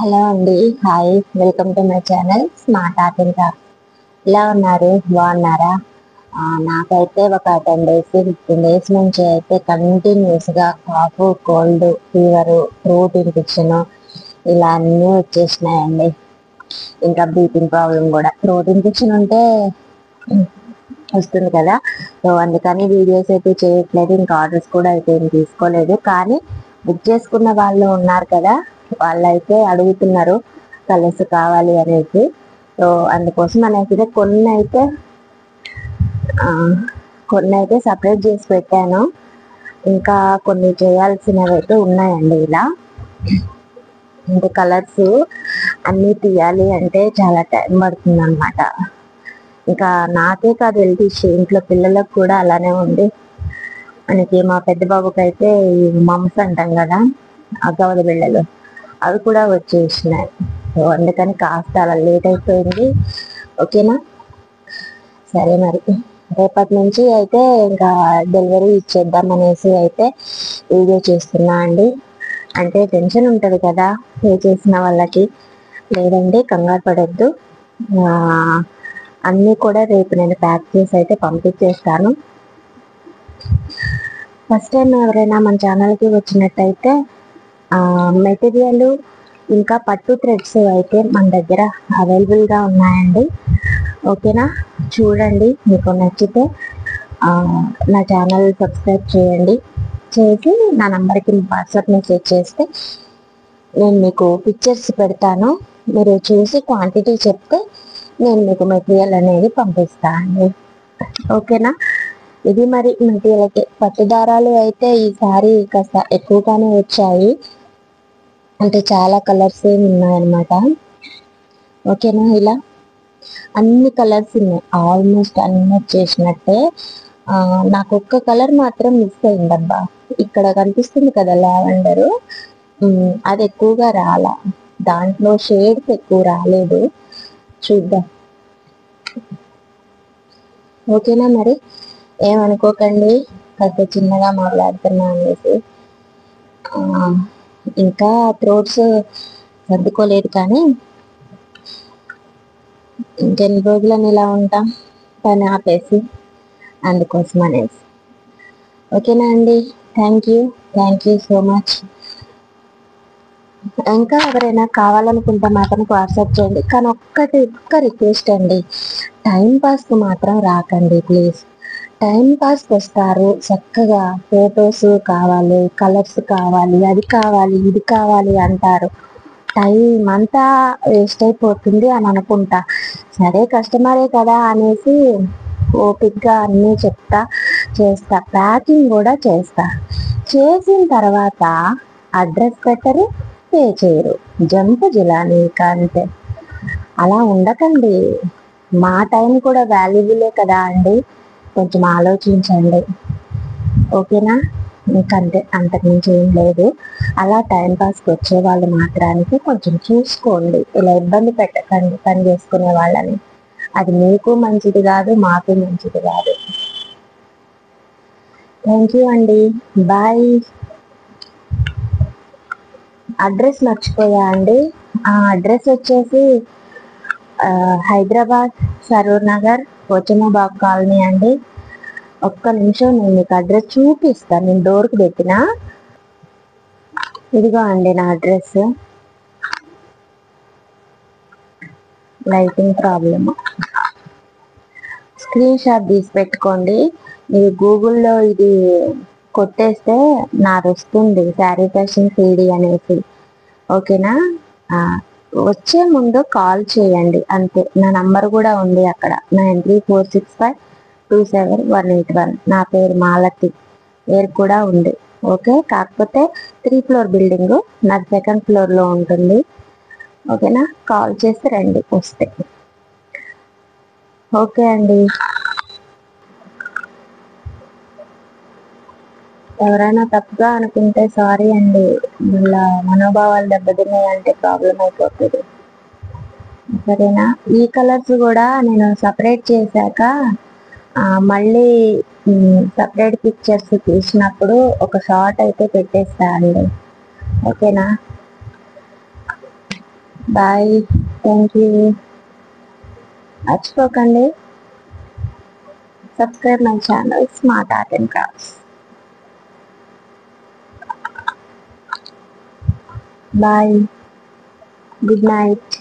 Hello అండి, hi, welcome to my channel Smart Art and craft. ఎలా ఉన్నారు? బాగున్నారా? నాకైతే ఒక 10 days 15 days నుంచి అయితే కంటిన్యూస్గా cough, cold, fever, throat infection ఇలా అన్నీ వచ్చేసినాయండి. ఇంకా బ్రీతింగ్ ప్రాబ్లం కూడా. థ్రోట్ ఇన్ఫెక్షన్ ఉంటే వస్తుంది కదా, సో అందుకని వీడియోస్ అయితే చేయట్లేదు, ఇంకా ఆర్డర్స్ కూడా అయితే ఏం తీసుకోలేదు. కానీ బుక్ చేసుకున్న వాళ్ళు ఉన్నారు కదా, వాళ్ళైతే అడుగుతున్నారు కలర్స్ కావాలి అనేసి. సో అందుకోసం అనేసి కొన్ని అయితే సపరేట్ చేసి పెట్టాను. ఇంకా కొన్ని చేయాల్సినవి అయితే ఉన్నాయండి. ఇలా అంటే కలర్స్ అన్నీ తీయాలి అంటే చాలా టైం పడుతుంది అనమాట. ఇంకా నాకే కాదు హెల్త్ ఇష్యూ, ఇంట్లో పిల్లలకు కూడా అలానే ఉంది. మనకి మా పెద్ద బాబుకి అయితే ఈ మమ్స్ అంటాం కదా, గవద బిళ్ళలు, అవి కూడా వచ్చేసినాయి. సో అందుకని కాస్త అలా లేట్ అయిపోయింది. ఓకేనా, సరే మరి రేపటి నుంచి అయితే ఇంకా డెలివరీ ఇచ్చేద్దాం అనేసి అయితే వీడియో చేస్తున్నా అండి. అంటే టెన్షన్ ఉంటుంది కదా పే చేసిన వాళ్ళకి. లేదండి, కంగారు పడొద్దు. అన్నీ కూడా రేపు నేను ప్యాక్ చేసి అయితే పంపించేస్తాను. ఫస్ట్ టైం ఎవరైనా మన ఛానల్కి వచ్చినట్టయితే మెటీరియల్ ఇంకా పట్టు థ్రెడ్స్ అయితే మన దగ్గర అవైలబుల్గా ఉన్నాయండి. ఓకేనా, చూడండి, మీకు నచ్చితే నా ఛానల్ సబ్స్క్రైబ్ చేయండి. చేసి నా నంబర్కి వాట్సాప్ మెసేజ్ చేస్తే నేను మీకు పిక్చర్స్ పెడతాను. మీరు చూసి క్వాంటిటీ చెప్తే నేను మీకు మెటీరియల్ అనేది పంపిస్తాను. ఓకేనా, ఇది మరి మెటీరియల్ అయితే. పట్టు దారాలు అయితే ఈసారి కాస్త ఎక్కువగానే వచ్చాయి, అంటే చాలా కలర్స్ ఉన్నాయన్నమాట. ఓకేనా, ఇలా అన్ని కలర్స్ ఉన్నాయి, ఆల్మోస్ట్ అన్ని వచ్చేసినట్టే. నాకు ఒక్క కలర్ మాత్రం మిస్ అయిందబ్బా. ఇక్కడ కనిపిస్తుంది కదా లావెండరు, అది ఎక్కువగా రాలా, దాంట్లో షేడ్స్ ఎక్కువ రాలేదు. చూద్దాం. ఓకేనా, మరి ఏమనుకోకండి, కాస్త చిన్నగా మాట్లాడుతున్నా అనేసి. ఇంకా థ్రోట్స్ సర్దుకోలేదు, కానీ ఇంకెన్ని రోజులని ఇలా ఉంటాం పని ఆపేసి, అందుకోసం అనేసి. ఓకేనా అండి, థ్యాంక్ యూ సో మచ్. ఇంకా ఎవరైనా కావాలనుకుంటే మాత్రం వాట్సాప్ చేయండి. కానీ ఒక్క రిక్వెస్ట్ అండి, టైం పాస్కి మాత్రం రాకండి ప్లీజ్. టైం పాస్కి వస్తారు, చక్కగా ఫొటోస్ కావాలి, కలర్స్ కావాలి, అది కావాలి, ఇది కావాలి అంటారు. టైం అంతా వేస్ట్ అయిపోతుంది అని అనుకుంటా. సరే కస్టమరే కదా అనేసి ఓపిక్గా అన్నీ చేస్తా, ప్యాకింగ్ కూడా చేస్తా. చేసిన తర్వాత అడ్రస్ పెట్టరు, పే చేయరు, జంపు జిలాని అంతే. అలా ఉండకండి, మా టైం కూడా వాల్యుబులే కదా అండి, కొంచెం ఆలోచించండి. ఓకేనా, ఇంకంతే, అంతకుమించి ఏం లేదు. అలా టైంపాస్కి వచ్చే వాళ్ళు మాత్రానికి కొంచెం చూసుకోండి, ఇలా ఇబ్బంది పెట్టకండి పని చేసుకునే వాళ్ళని. అది మీకు మంచిది కాదు, మాకు మంచిది కాదు. థ్యాంక్ యూ అండి, బాయ్. అడ్రస్ మర్చిపోయా అండి. ఆ అడ్రస్ వచ్చేసి హైదరాబాద్ సరూర్ నగర్ పోచమ్మబాగ్ కాలనీ అండి. ఒక్క నిమిషం, నేను మీకు అడ్రస్ చూపిస్తాను. నేను డోర్కి పెట్టినా, ఇదిగో అండి నా address. Lighting problem, screen shot తీసి పెట్టుకోండి. మీరు గూగుల్లో ఇది కొట్టేస్తే నాది వస్తుంది, శారీ ఫ్యాషన్ సిడి అనేసి. ఓకేనా, వచ్చే ముందు కాల్ చేయండి అంతే. నా నంబర్ కూడా ఉంది అక్కడ, 9346527181. నా పేరు మాలతి, పేరు కూడా ఉంది. ఓకే, కాకపోతే 3th floor బిల్డింగ్, నాకు 2nd floorలో ఉంటుంది. ఓకేనా, కాల్ చేసి రండి వస్తే. ఓకే అండి, ఎవరైనా తప్పుగా అనుకుంటే సారీ అండి. ఇలా మనోభావాలు దెబ్బతిన్నాయంటే ప్రాబ్లం అయిపోతుంది. సరేనా, ఈ కలర్స్ కూడా నేను సపరేట్ చేశాక మళ్ళీ సపరేట్ పిక్చర్స్ తీసినప్పుడు ఒక షార్ట్ అయితే పెట్టేస్తా అండి. ఓకేనా, బాయ్. Thank you. మర్చిపోకండి, subscribe my channel Smart Art and Crafts. Bye. Good night.